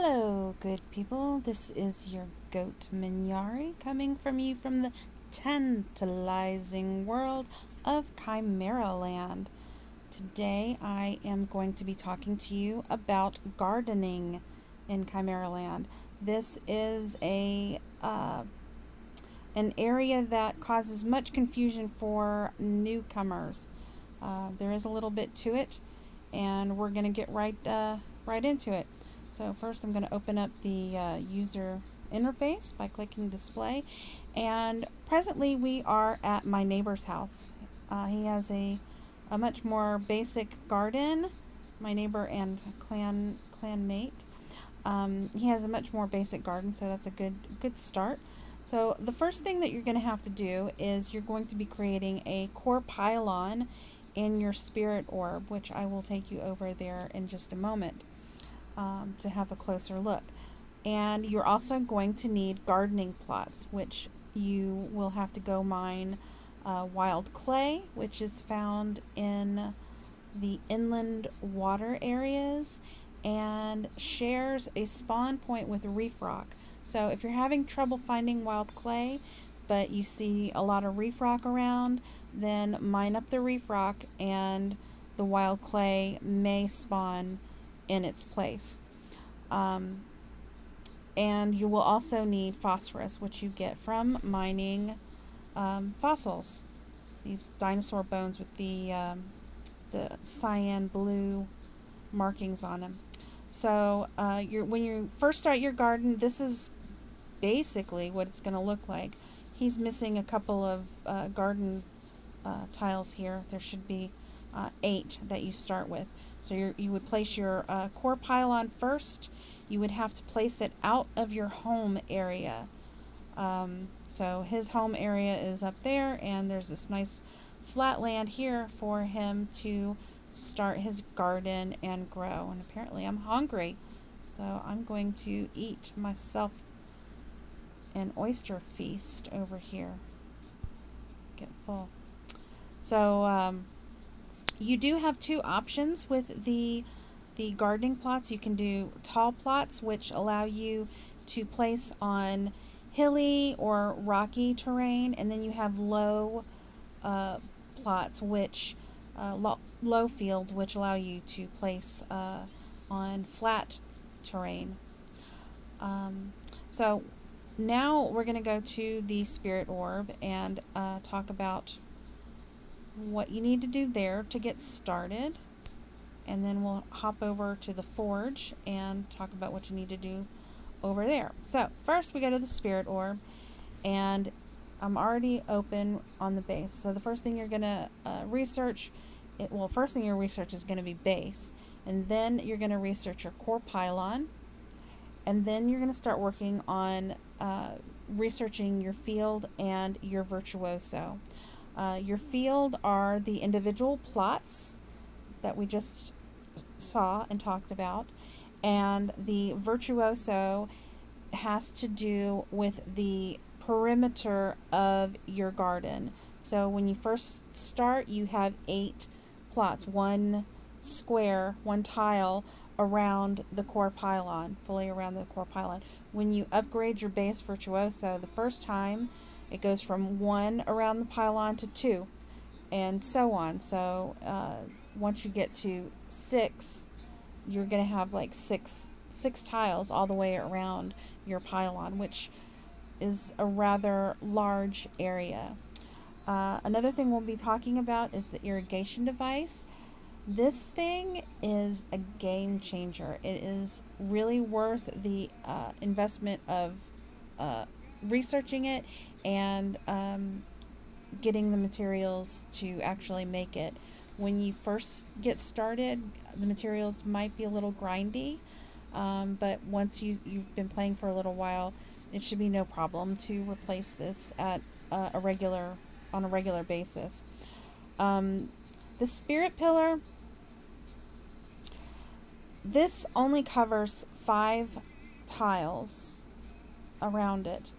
Hello, good people. This is your goat Minyari coming from you from the tantalizing world of Chimeraland. Today I am going to be talking to you about gardening in Chimeraland. This is an area that causes much confusion for newcomers. There is a little bit to it, and we're going to get right into it. So first I'm going to open up the user interface by clicking display, and presently we are at my neighbor's house. He has a much more basic garden, my neighbor and clanmate. He has a much more basic garden, so that's a good start. So the first thing that you're going to have to do is you're going to be creating a core pylon in your spirit orb, which I will take you over there in just a moment. To have a closer look. And you're also going to need gardening plots, which you will have to go mine wild clay, which is found in the inland water areas and shares a spawn point with reef rock. So if you're having trouble finding wild clay, but you see a lot of reef rock around, then mine up the reef rock and the wild clay may spawn in its place. And you will also need phosphorus, which you get from mining fossils. These dinosaur bones with the cyan blue markings on them. So when you first start your garden, this is basically what it's going to look like. He's missing a couple of garden tiles here. There should be 8 that you start with. So you would place your core pylon first. You would have to place it out of your home area. So his home area is up there, and there's this nice flat land here for him to start his garden and grow. And apparently I'm hungry, so I'm going to eat myself an oyster feast over here. Get full. So you do have 2 options with the gardening plots. You can do tall plots, which allow you to place on hilly or rocky terrain, and then you have low plots, which low fields, which allow you to place on flat terrain. So now we're going to go to the spirit orb and talk about what you need to do there to get started, and then we'll hop over to the forge and talk about what you need to do over there. So first we go to the spirit orb, and I'm already open on the base. So the first thing you're going to research, first thing you research is going to be base, and then you're going to research your core pylon, and then you're going to start working on researching your field and your virtuoso. Your field are the individual plots that we just saw and talked about, and the virtuoso has to do with the perimeter of your garden. So when you first start, you have 8 plots, 1 square, 1 tile around the core pylon, fully around the core pylon. When you upgrade your base virtuoso the first time, it goes from 1 around the pylon to 2, and so on. So once you get to 6, you're going to have like six tiles all the way around your pylon, which is a rather large area. Another thing we'll be talking about is the irrigation device. This thing is a game changer. It is really worth the investment of researching it and getting the materials to actually make it. When you first get started, the materials might be a little grindy, but once you've been playing for a little while, it should be no problem to replace this at on a regular basis. The spirit pillar, this only covers 5 tiles around it.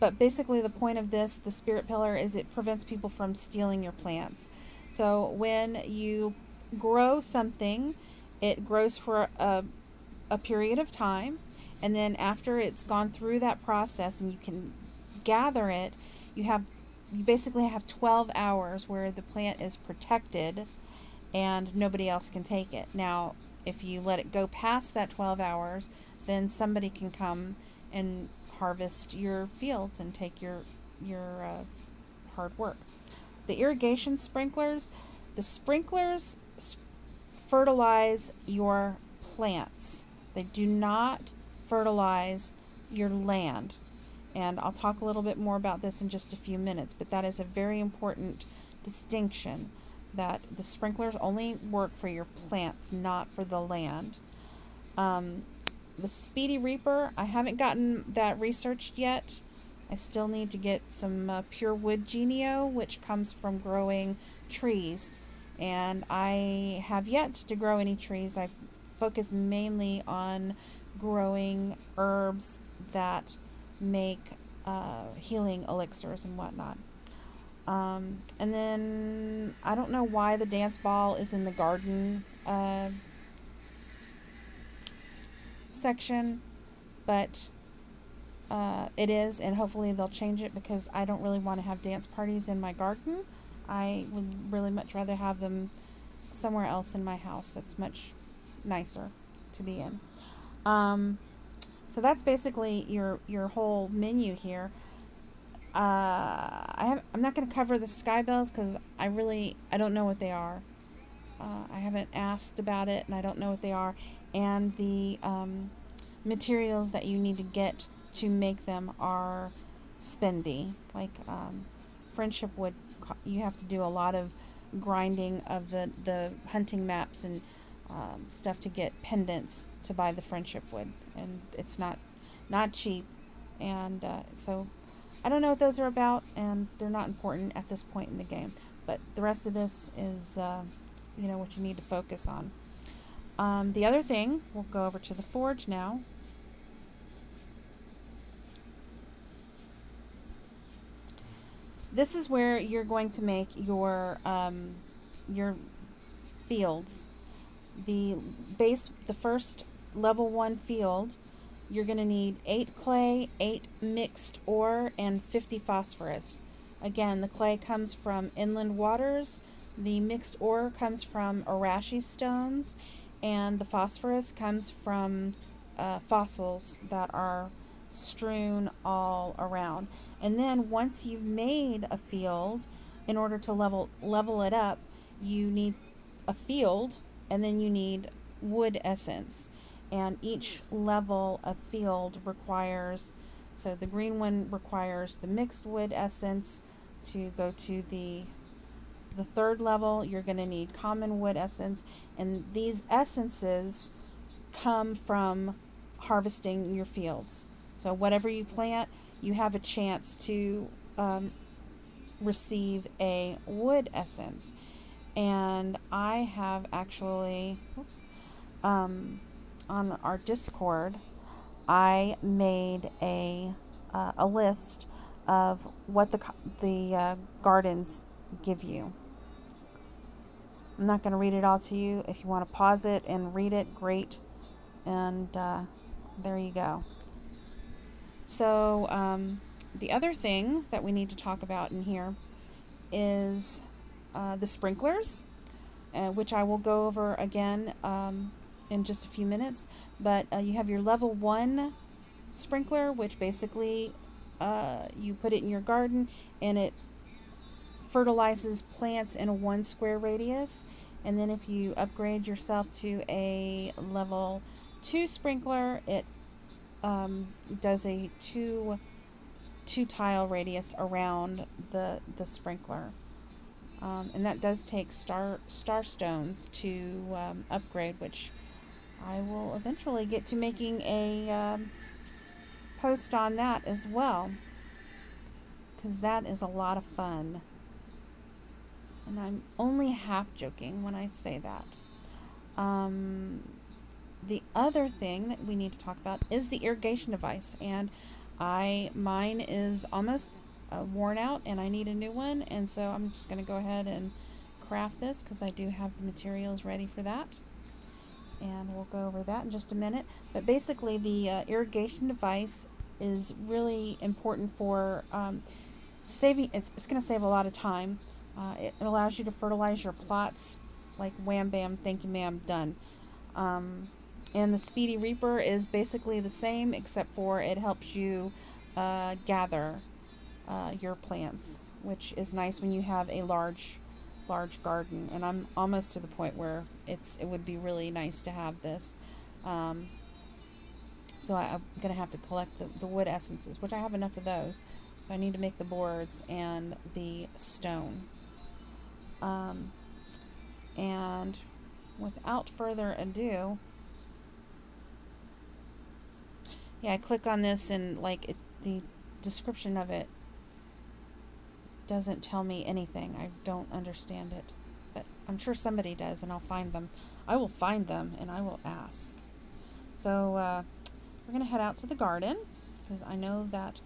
But basically the point of the spirit pillar, is it prevents people from stealing your plants. So when you grow something, it grows for a a period of time, and then after it's gone through that process and you can gather it, you basically have 12 hours where the plant is protected and nobody else can take it. Now, if you let it go past that 12 hours, then somebody can come and harvest your fields and take your hard work. The irrigation sprinklers, the sprinklers fertilize your plants. They do not fertilize your land. And I'll talk a little bit more about this in just a few minutes, but that is a very important distinction, that the sprinklers only work for your plants, not for the land. The Speedy Reaper, I haven't gotten that researched yet. I still need to get some pure wood genio, which comes from growing trees. And I have yet to grow any trees. I focus mainly on growing herbs that make healing elixirs and whatnot. And then I don't know why the dance ball is in the garden section, but it is, and hopefully they'll change it, because I don't really want to have dance parties in my garden. I would really much rather have them somewhere else in my house that's much nicer to be in. So that's basically your whole menu here. I'm not going to cover the sky bells because I don't know what they are. I haven't asked about it, and I don't know what they are. And the materials that you need to get to make them are spendy. Like friendship wood, you have to do a lot of grinding of the hunting maps and stuff to get pendants to buy the friendship wood, and it's not cheap. And so I don't know what those are about, and they're not important at this point in the game. But the rest of this is what you need to focus on. The other thing, we'll go over to the forge now. This is where you're going to make your fields. The first level 1 field, you're going to need 8 clay, 8 mixed ore, and 50 phosphorus. Again, the clay comes from inland waters, the mixed ore comes from Arashi stones, and the phosphorus comes from fossils that are strewn all around. And then once you've made a field, in order to level it up, you need a field, and then you need wood essence. And each level of field requires, so the green one requires the mixed wood essence. To go to the third level, you're going to need common wood essence, and these essences come from harvesting your fields. So whatever you plant, you have a chance to receive a wood essence. And I have actually, on our Discord, I made a list of what the gardens give you. I'm not going to read it all to you. If you want to pause it and read it, great. And there you go. So the other thing that we need to talk about in here is the sprinklers, which I will go over again in just a few minutes. But you have your level 1 sprinkler, which basically you put it in your garden and it fertilizes plants in a 1 square radius. And then if you upgrade yourself to a level 2 sprinkler, it does a two tile radius around the sprinkler. And that does take star stones to upgrade, which I will eventually get to making a post on that as well, because that is a lot of fun. And I'm only half joking when I say that. The other thing that we need to talk about is the irrigation device, and mine is almost worn out and I need a new one, and so I'm just going to go ahead and craft this because I do have the materials ready for that. and we'll go over that in just a minute. But basically, the irrigation device is really important for saving. It's going to save a lot of time. It allows you to fertilize your plots like wham bam, thank you ma'am, done. And the Speedy Reaper is basically the same, except for it helps you gather your plants, which is nice when you have a large garden. And I'm almost to the point where it would be really nice to have this. So I'm going to have to collect the wood essences, which I have enough of those. I need to make the boards and the stone. And without further ado, yeah, I click on this and like the description of it doesn't tell me anything. I don't understand it, but I'm sure somebody does, and I'll find them. I will find them and I will ask. So we're going to head out to the garden because I know that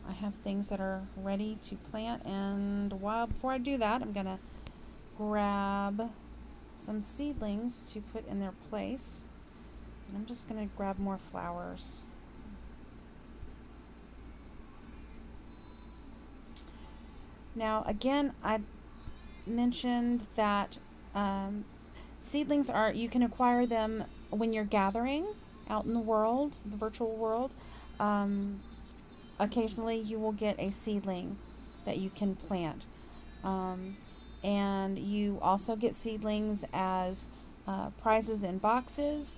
I have things that are ready to plant, and before I do that, I'm going to grab some seedlings to put in their place. And I'm just going to grab more flowers. Now, again, I mentioned that seedlings you can acquire them when you're gathering out in the world, the virtual world. Occasionally you will get a seedling that you can plant. And you also get seedlings as prizes in boxes,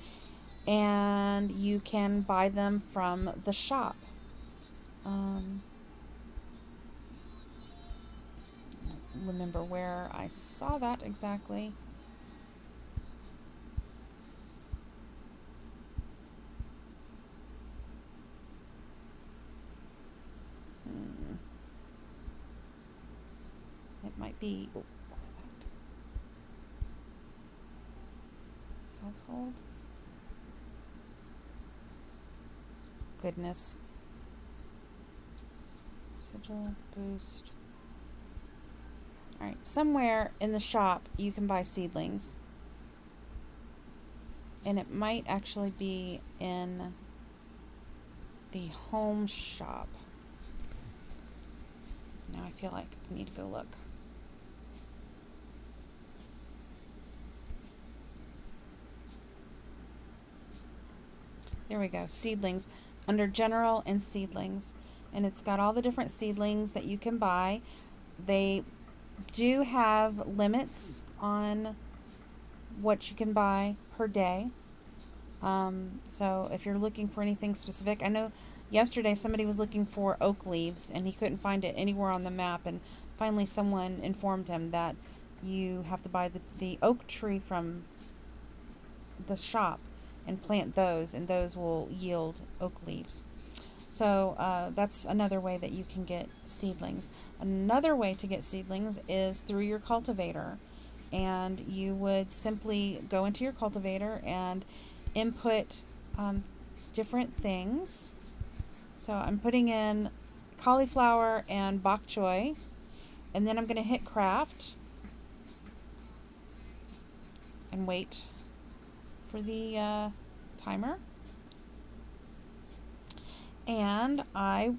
and you can buy them from the shop. Remember where I saw that exactly. It might be, what was that? Household? Goodness. Sigil, boost. Alright, somewhere in the shop you can buy seedlings. And it might actually be in the home shop. Now I feel like I need to go look. There we go, seedlings, under general and seedlings. And it's got all the different seedlings that you can buy. They do have limits on what you can buy per day. So if you're looking for anything specific, I know yesterday somebody was looking for oak leaves and he couldn't find it anywhere on the map, and finally someone informed him that you have to buy the oak tree from the shop and plant those, and those will yield oak leaves. So that's another way that you can get seedlings. Another way to get seedlings is through your cultivator. And you would simply go into your cultivator and input different things. So I'm putting in cauliflower and bok choy. And then I'm going to hit craft. And wait for the timer. And I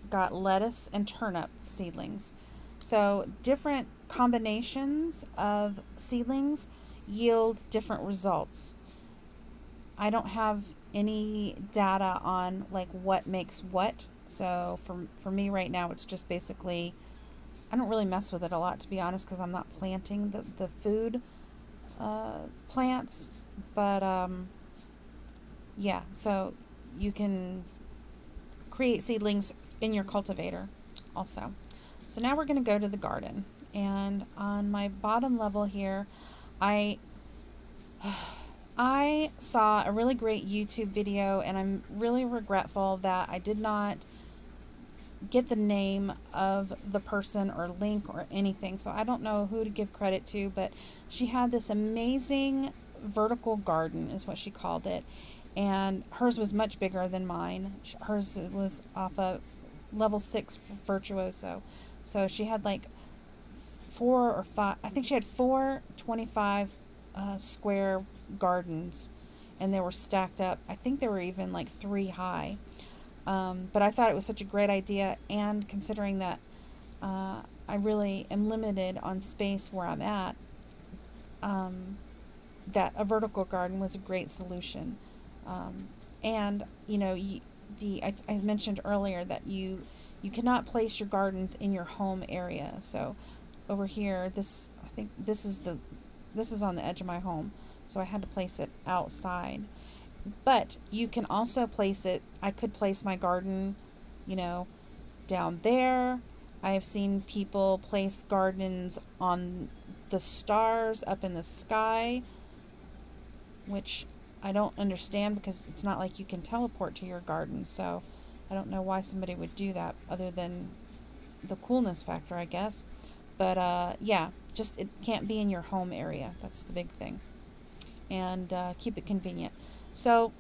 got lettuce and turnip seedlings. So different combinations of seedlings yield different results. I don't have any data on like what makes what. So for me right now, it's just basically, I don't really mess with it a lot, to be honest, because I'm not planting the food plants. But yeah, so you can create seedlings in your cultivator also. So now we're going to go to the garden, and on my bottom level here I saw a really great YouTube video, and I'm really regretful that I did not get the name of the person or link or anything, so I don't know who to give credit to, but she had this amazing vertical garden is what she called it. And hers was much bigger than mine. Hers was off a level 6 virtuoso. So she had like 4 or 5, I think she had 4 25 square gardens, and they were stacked up. I think they were even like 3 high. But I thought it was such a great idea, and considering that I really am limited on space where I'm at, that a vertical garden was a great solution. And you know, I mentioned earlier that you cannot place your gardens in your home area. So over here, I think this is on the edge of my home, so I had to place it outside. But you can also place it, I could place my garden, you know, down there. I have seen people place gardens on the stars up in the sky, which I don't understand, because it's not like you can teleport to your garden. So I don't know why somebody would do that, other than the coolness factor, I guess. But yeah, just it can't be in your home area. That's the big thing. And keep it convenient. So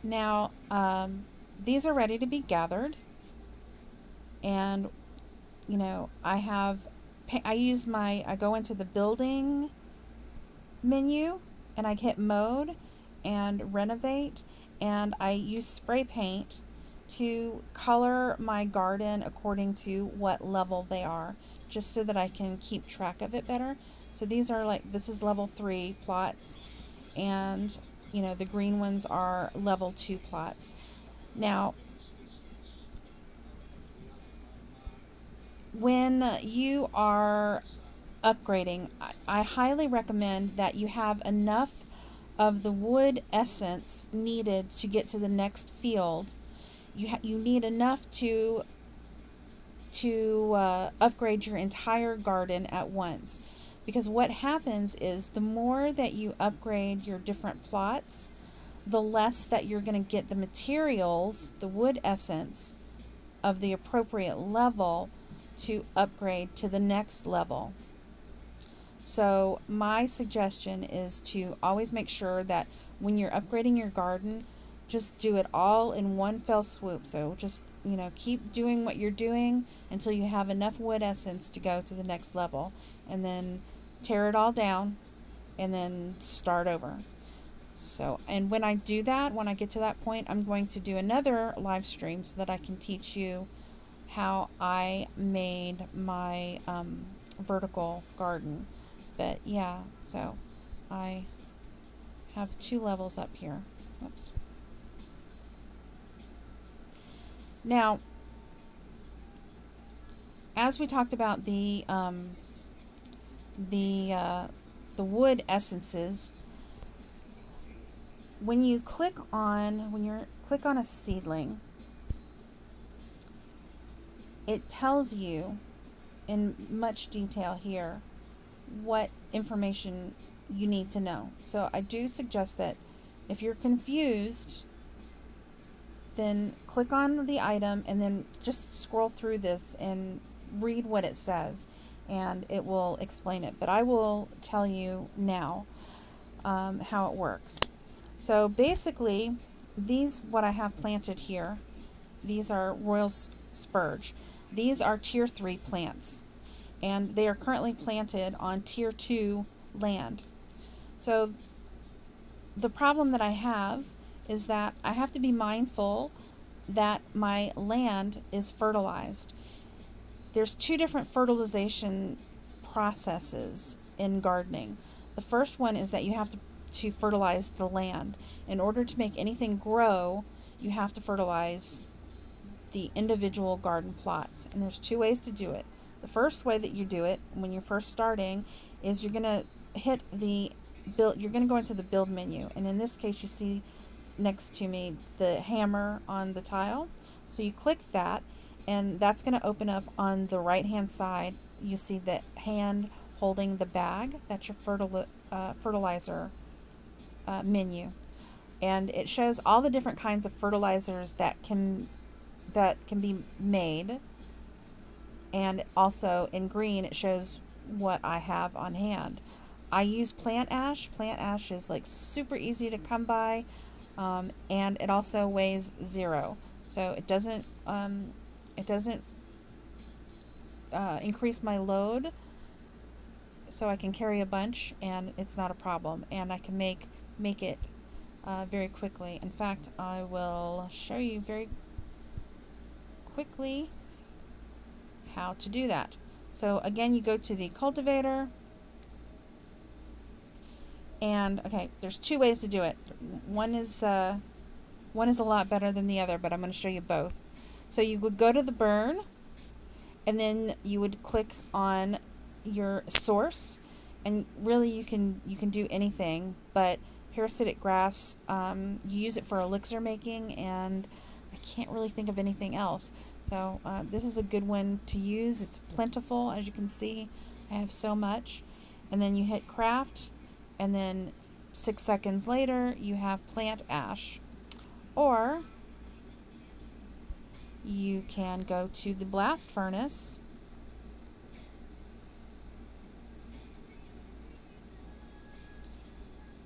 now these are ready to be gathered. And you know, I go into the building menu, and I hit mode and renovate, and I use spray paint to color my garden according to what level they are, just so that I can keep track of it better. So these are like, this is level 3 plots, and you know, the green ones are level 2 plots. Now, when you are upgrading, I highly recommend that you have enough of the wood essence needed to get to the next field. You need enough to upgrade your entire garden at once. Because what happens is, the more that you upgrade your different plots, the less that you're going to get the materials, the wood essence, of the appropriate level to upgrade to the next level. So my suggestion is to always make sure that when you're upgrading your garden, just do it all in one fell swoop. So just, you know, keep doing what you're doing until you have enough wood essence to go to the next level, and then tear it all down and then start over. So, and when I do that, when I get to that point, I'm going to do another live stream so that I can teach you how I made my vertical garden. But yeah, so I have 2 levels up here. Oops. Now, as we talked about the wood essences, when you click on a seedling, it tells you in much detail here what information you need to know. So I do suggest that if you're confused, then click on the item and then just scroll through this and read what it says, and it will explain it. But I will tell you now how it works. So basically, what I have planted here, these are Royal Spurge. These are Tier 3 plants, and they are currently planted on Tier 2 land. So the problem that I have is that I have to be mindful that my land is fertilized. There's 2 different fertilization processes in gardening. The first one is that you have to fertilize the land. In order to make anything grow, you have to fertilize the individual garden plots. And there's 2 ways to do it. The first way that you do it when you're first starting is you're going to you're going to go into the build menu. And in this case, you see next to me the hammer on the tile. So you click that, and that's going to open up on the right hand side. You see the hand holding the bag. That's your fertilizer menu, and it shows all the different kinds of fertilizers that can be made. And also in green, it shows what I have on hand. I use plant ash. Plant ash is like super easy to come by, and it also weighs 0, so it doesn't increase my load so I can carry a bunch and it's not a problem, and I can make it very quickly. In fact, I will show you very quickly how to do that. So again, you go to the cultivator, and okay, there's two ways to do it. One is a lot better than the other, but I'm going to show you both. So you would go to the burn, and then you would click on your source, and really you can do anything, but parasitic grass, you use it for elixir making, and I can't really think of anything else. So this is a good one to use. It's plentiful, as you can see. I have so much. And then you hit craft, and then 6 seconds later you have plant ash. Or you can go to the blast furnace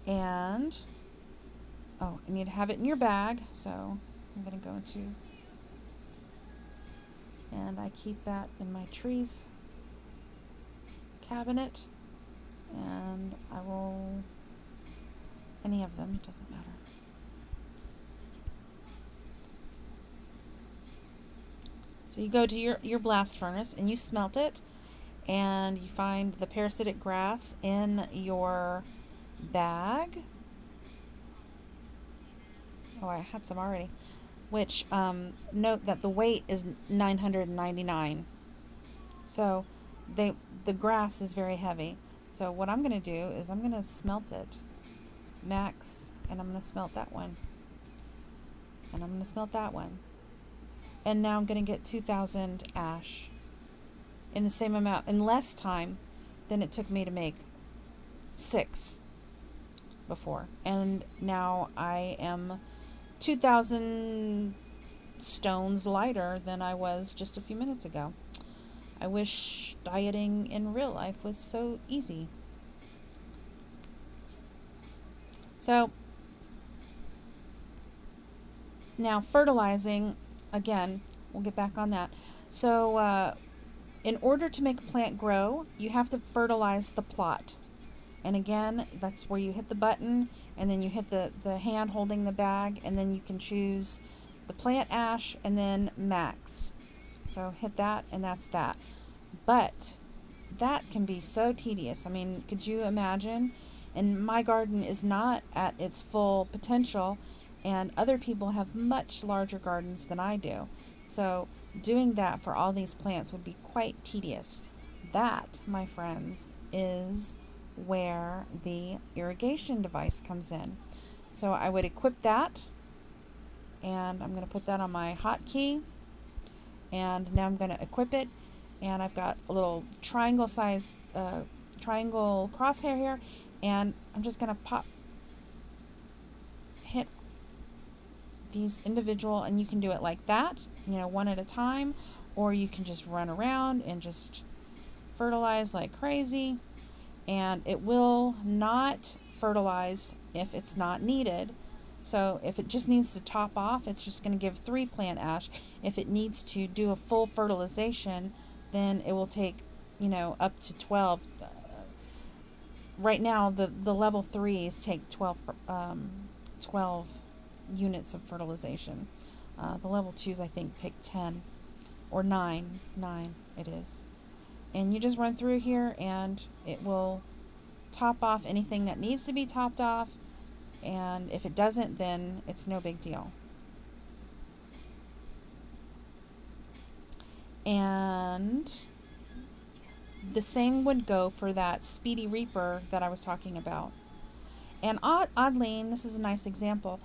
and you need to have it in your bag, so I'm going to go into, and I keep that in my trees cabinet, and I will, any of them, it doesn't matter. So you go to your blast furnace and you smelt it, and you find the parasitic grass in your bag. Oh, I had some already. Which, note that the weight is 999. So the grass is very heavy. So what I'm going to do is I'm going to smelt it. Max, and I'm going to smelt that one. And I'm going to smelt that one. And now I'm going to get 2,000 ash in the same amount, in less time than it took me to make 6 before. And now I am 2,000 stones lighter than I was just a few minutes ago. I wish dieting in real life was so easy. So now fertilizing, again, we'll get back on that. So in order to make a plant grow, you have to fertilize the plot. And again, that's where you hit the button, and then you hit the hand holding the bag, and then you can choose the plant ash and then max. So hit that, and that's that. But that can be so tedious. I mean, could you imagine? And my garden is not at its full potential, and other people have much larger gardens than I do. So doing that for all these plants would be quite tedious. That, my friends, is where the irrigation device comes in. So I would equip that, and I'm going to put that on my hotkey, and now I'm going to equip it, and I've got a little triangle size triangle crosshair here, and I'm just going to hit these individual, and you can do it like that, you know, one at a time, or you can just run around and just fertilize like crazy. And it will not fertilize if it's not needed. So if it just needs to top off, it's just going to give 3 plant ash. If it needs to do a full fertilization, then it will take, you know, up to 12. Right now, the level 3s take 12 units of fertilization. The level 2s, I think, take 10 or 9. 9 it is. And you just run through here, and it will top off anything that needs to be topped off, and if it doesn't, then it's no big deal. And the same would go for that Speedy Reaper that I was talking about. And oddly, and this is a nice example,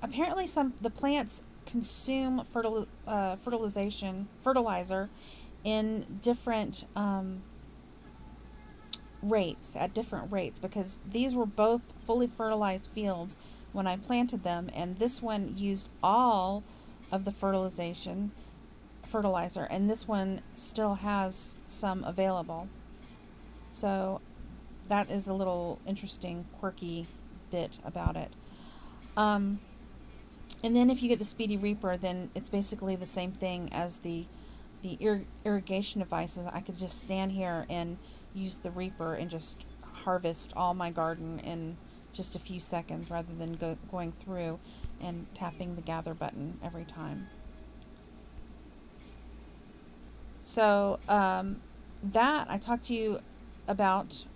apparently the plants consume fertilizer in different rates, at different rates, because these were both fully fertilized fields when I planted them, and this one used all of the fertilizer, and this one still has some available. So that is a little interesting, quirky bit about it. And then if you get the Speedy Reaper, then it's basically the same thing as the the irrigation devices, I could just stand here and use the reaper and just harvest all my garden in just a few seconds rather than going through and tapping the gather button every time. So that I talked to you about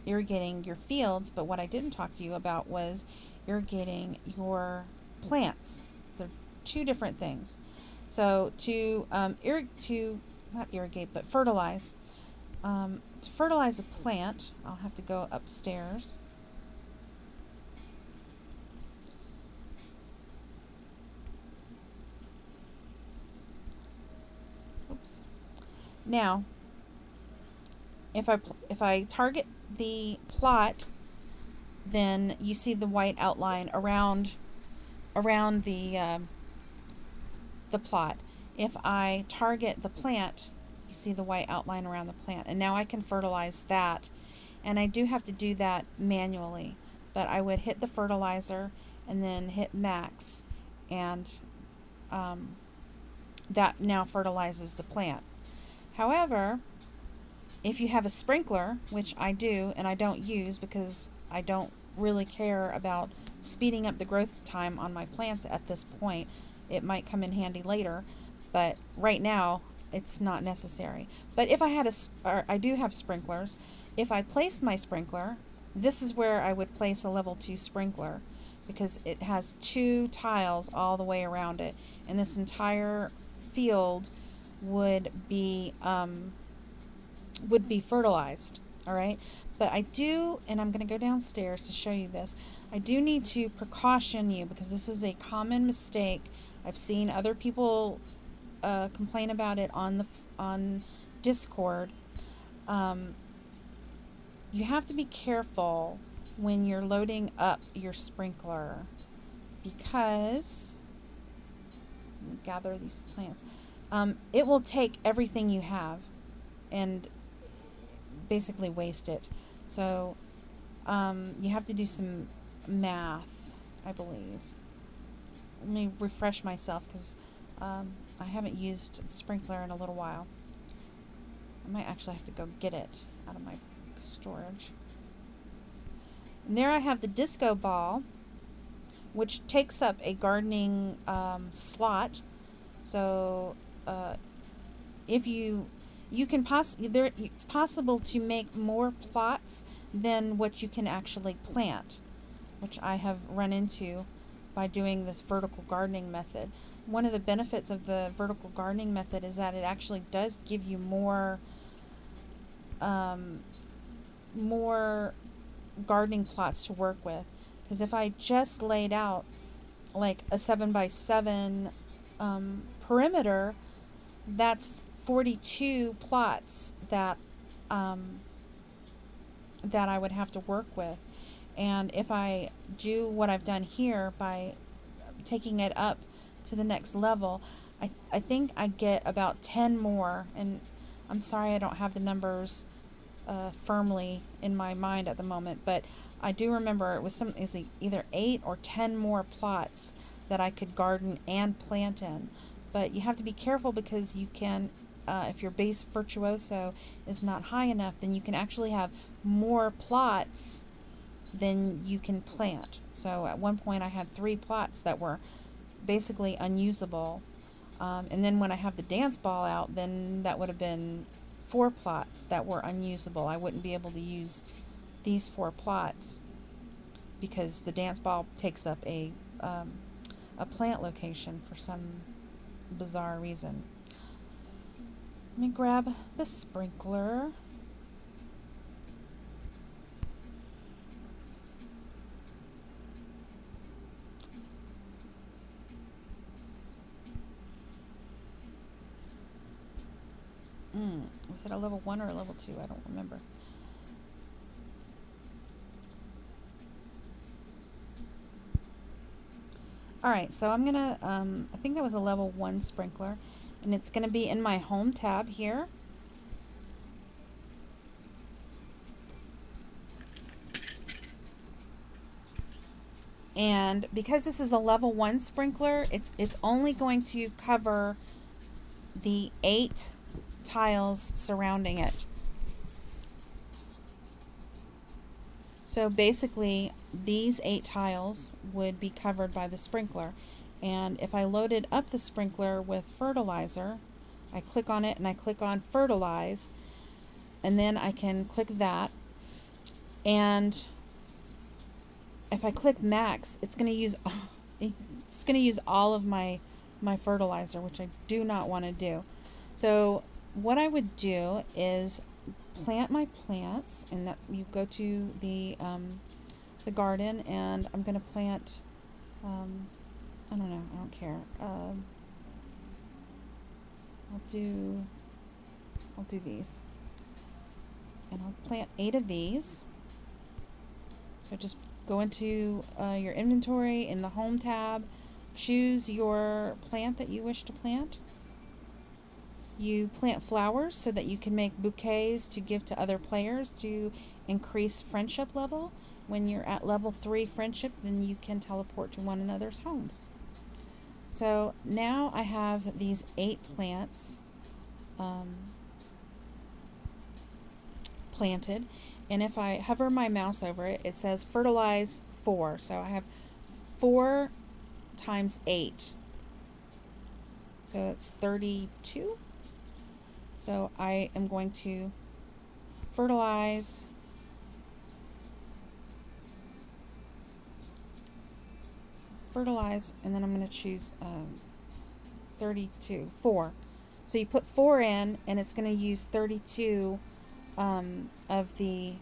irrigating your fields, but what I didn't talk to you about was irrigating your plants. They're two different things. So to not irrigate, but fertilize. To fertilize a plant, I'll have to go upstairs. Oops. Now, if I target the plot, then you see the white outline around the plot. If I target the plant, you see the white outline around the plant, and now I can fertilize that. And I do have to do that manually, but I would hit the fertilizer and then hit max, and that now fertilizes the plant. However, if you have a sprinkler, which I do and I don't use because I don't really care about speeding up the growth time on my plants at this point, it might come in handy later, but right now it's not necessary. But if I had I do have sprinklers. If I placed my sprinkler, this is where I would place a level 2 sprinkler, because it has 2 tiles all the way around it, and this entire field would be fertilized. All right, but I do, and I'm going to go downstairs to show you this. I do need to precaution you, because this is a common mistake. I've seen other people complain about it on Discord. You have to be careful when you're loading up your sprinkler, because let me gather these plants. It will take everything you have and basically waste it. So you have to do some math, I believe. Let me refresh myself, because I haven't used sprinkler in a little while. I might actually have to go get it out of my storage. And there I have the disco ball, which takes up a gardening slot. So if you can it's possible to make more plots than what you can actually plant, which I have run into by doing this vertical gardening method. One of the benefits of the vertical gardening method is that it actually does give you more gardening plots to work with. Because if I just laid out like a 7x7 perimeter, that's 42 plots that that I would have to work with. And if I do what I've done here by taking it up to the next level, I think I get about 10 more, and I'm sorry I don't have the numbers firmly in my mind at the moment, but I do remember it was either 8 or 10 more plots that I could garden and plant in. But you have to be careful, because you can, if your base virtuoso is not high enough, then you can actually have more plots than you can plant. So at one point I had 3 plots that were basically unusable. And then when I have the dance ball out, then that would have been 4 plots that were unusable. I wouldn't be able to use these 4 plots because the dance ball takes up a plant location for some bizarre reason. Let me grab the sprinkler. Was it a level 1 or a level 2? I don't remember. Alright, so I'm going to, I think that was a level 1 sprinkler, and it's going to be in my Home tab here. And because this is a level 1 sprinkler, it's only going to cover the 8 tiles surrounding it. So basically these 8 tiles would be covered by the sprinkler, and if I loaded up the sprinkler with fertilizer, I click on it and I click on fertilize, and then I can click that, and if I click max, it's going to use all of my fertilizer, which I do not want to do. So what I would do is plant my plants, and that you go to the garden, and I'm going to plant I don't know, I don't care. I'll do these, and I'll plant 8 of these. So just go into your inventory in the home tab, choose your plant that you wish to plant. You plant flowers so that you can make bouquets to give to other players to increase friendship level. When you're at level 3 friendship, then you can teleport to one another's homes. So now I have these 8 plants planted, and if I hover my mouse over it, it says fertilize 4. So I have 4 times 8. So that's 32. So I am going to fertilize and then I'm going to choose 4. So you put 4 in, and it's going to use 32 of the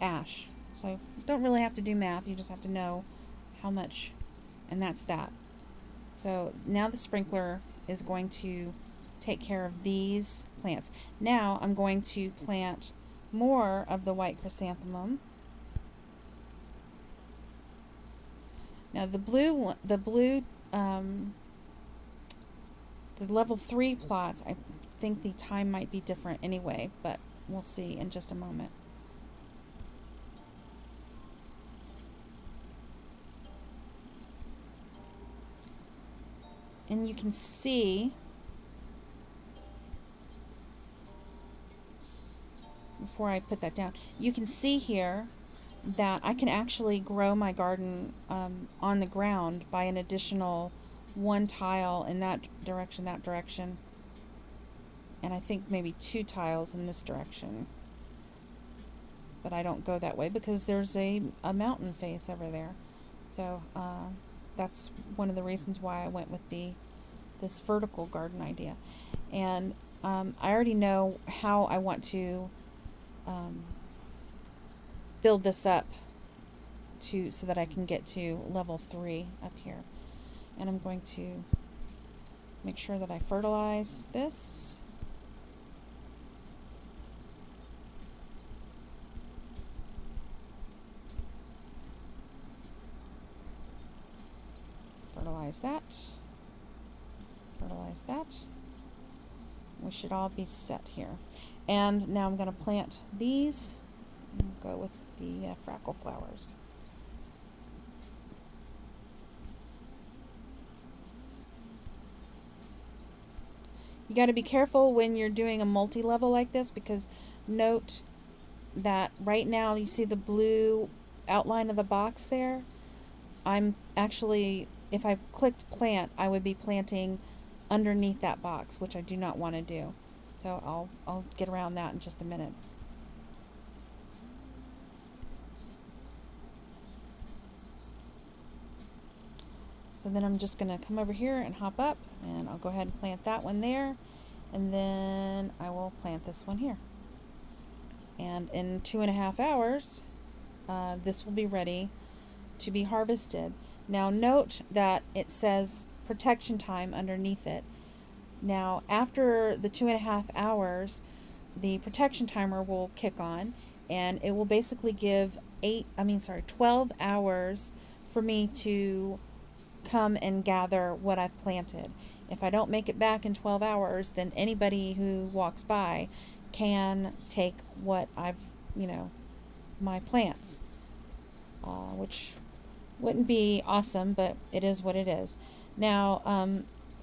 ash. So you don't really have to do math, you just have to know how much, and that's that. So now the sprinkler is going to take care of these plants. Now I'm going to plant more of the white chrysanthemum. Now the level 3 plots, I think the time might be different anyway, but we'll see in just a moment. And you can see, before I put that down, you can see here that I can actually grow my garden on the ground by an additional 1 tile in that direction, and I think maybe 2 tiles in this direction. But I don't go that way because there's a mountain face over there. So that's one of the reasons why I went with this vertical garden idea. And I already know how I want to build this up so that I can get to level 3 up here. And I'm going to make sure that I fertilize this. Fertilize that. Fertilize that. We should all be set here. And now I'm going to plant these. I'll go with the frackle flowers. You got to be careful when you're doing a multi-level like this, because note that right now you see the blue outline of the box there. I'm actually, if I clicked plant, I would be planting underneath that box, which I do not want to do. So I'll get around that in just a minute. So then I'm just going to come over here and hop up, and I'll go ahead and plant that one there, and then I will plant this one here. And in 2.5 hours, this will be ready to be harvested. Now note that it says protection time underneath it. Now after the 2.5 hours, the protection timer will kick on, and it will basically give 12 hours for me to come and gather what I've planted. If I don't make it back in 12 hours, then anybody who walks by can take what I've, my plants, which wouldn't be awesome, but it is what it is. Now,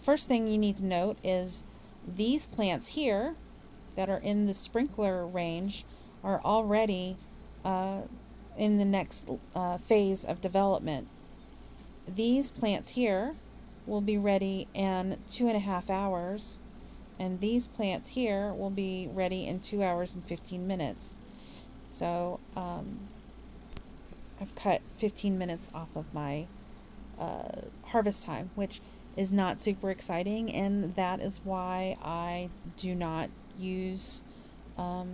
first thing you need to note is these plants here that are in the sprinkler range are already in the next phase of development. These plants here will be ready in 2.5 hours, and these plants here will be ready in 2 hours and 15 minutes. So I've cut 15 minutes off of my harvest time, which is not super exciting, and that is why I do not use the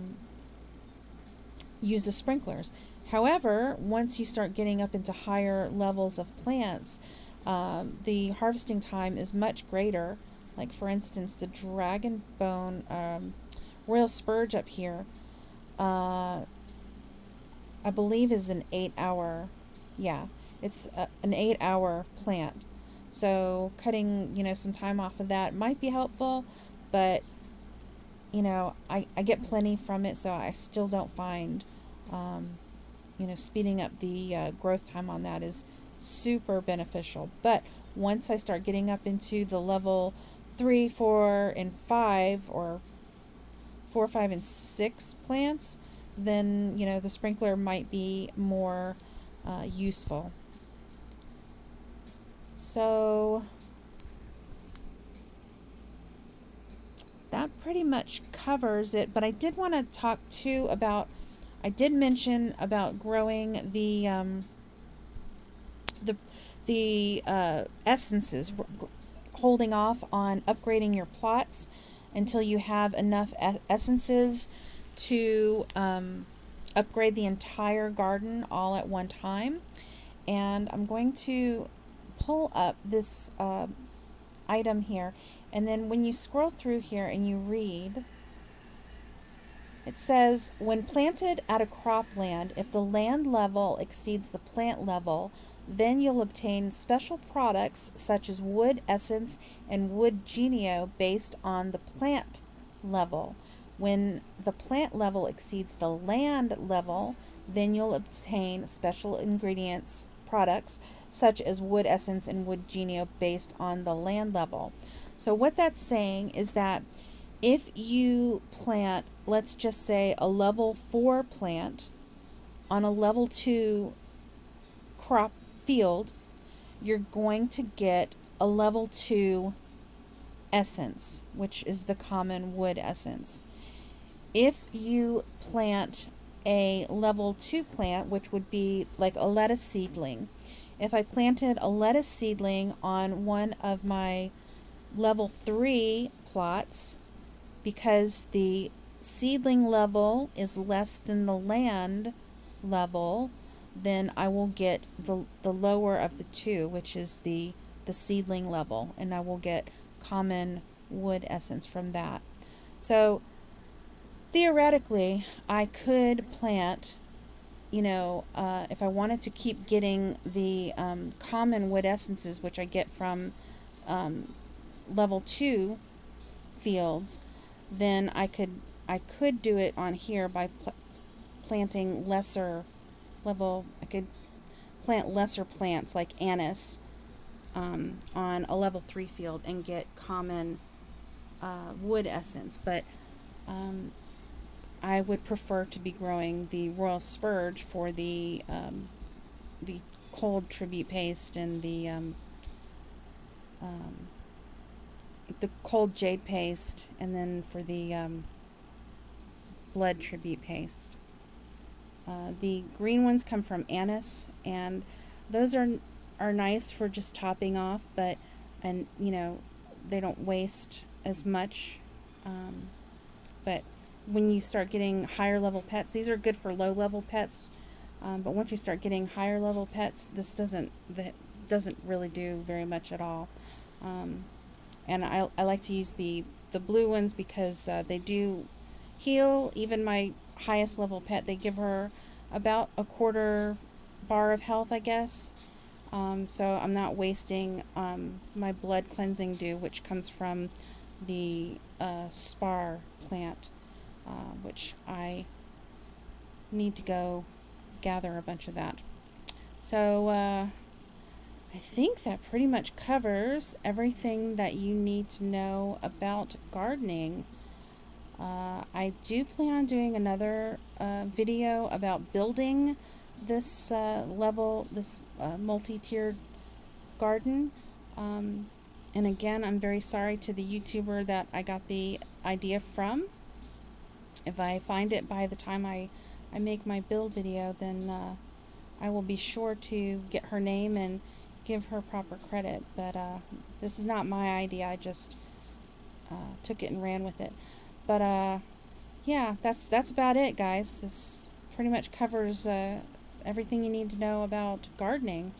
sprinklers. However, once you start getting up into higher levels of plants, the harvesting time is much greater. Like for instance, the dragon bone royal spurge up here, I believe is an 8-hour. Yeah, it's an 8-hour plant. So cutting, some time off of that might be helpful, but I get plenty from it, so I still don't find speeding up the growth time on that is super beneficial. But once I start getting up into the level 3, 4, and 5, or 4, 5, and 6 plants, then the sprinkler might be more useful. So that pretty much covers it. But I did want to talk too about, I did mention about growing the essences, holding off on upgrading your plots until you have enough essences to upgrade the entire garden all at one time. And I'm going to pull up this item here, and then when you scroll through here and you read, it says, when planted at a cropland, if the land level exceeds the plant level, then you'll obtain special products such as wood essence and wood genio based on the plant level. When the plant level exceeds the land level, then you'll obtain special ingredients products such as wood essence and wood genio based on the land level. So what that's saying is that if you plant, let's just say, a level 4 plant on a level 2 crop field, you're going to get a level 2 essence, which is the common wood essence. If you plant a level 2 plant, which would be like a lettuce seedling, if I planted a lettuce seedling on one of my level 3 plots, because the seedling level is less than the land level, then I will get the lower of the two, which is the seedling level, and I will get common wood essence from that. So theoretically, I could plant, if I wanted to keep getting the common wood essences, which I get from level 2 fields, then I could do it on here by planting lesser level. I could plant lesser plants like anise on a level 3 field and get common wood essence, but I would prefer to be growing the royal spurge for the cold tribute paste and the cold jade paste, and then for the blood tribute paste. The green ones come from anise, and those are nice for just topping off, but they don't waste as much. But when you start getting higher level pets, these are good for low level pets. But once you start getting higher level pets, this doesn't really do very much at all. And I like to use the blue ones because they do heal. Even my highest level pet, they give her about a quarter bar of health, I guess. So I'm not wasting my blood cleansing dew, which comes from the spar plant, which I need to go gather a bunch of that. So I I think that pretty much covers everything that you need to know about gardening. I do plan on doing another video about building this multi-tiered garden. And again, I'm very sorry to the YouTuber that I got the idea from. If I find it by the time I make my build video, then I will be sure to get her name and give her proper credit. But this is not my idea. I just took it and ran with it. But yeah, that's about it, guys. This pretty much covers everything you need to know about gardening.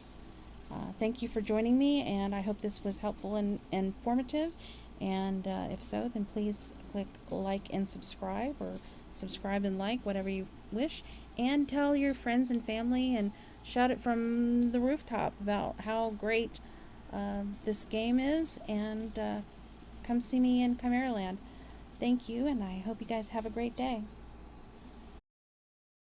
Thank you for joining me, and I hope this was helpful and informative. And if so, then please click like and subscribe, or subscribe and like, whatever you wish. And tell your friends and family and shout it from the rooftop about how great this game is. And come see me in Chimeraland. Thank you, and I hope you guys have a great day.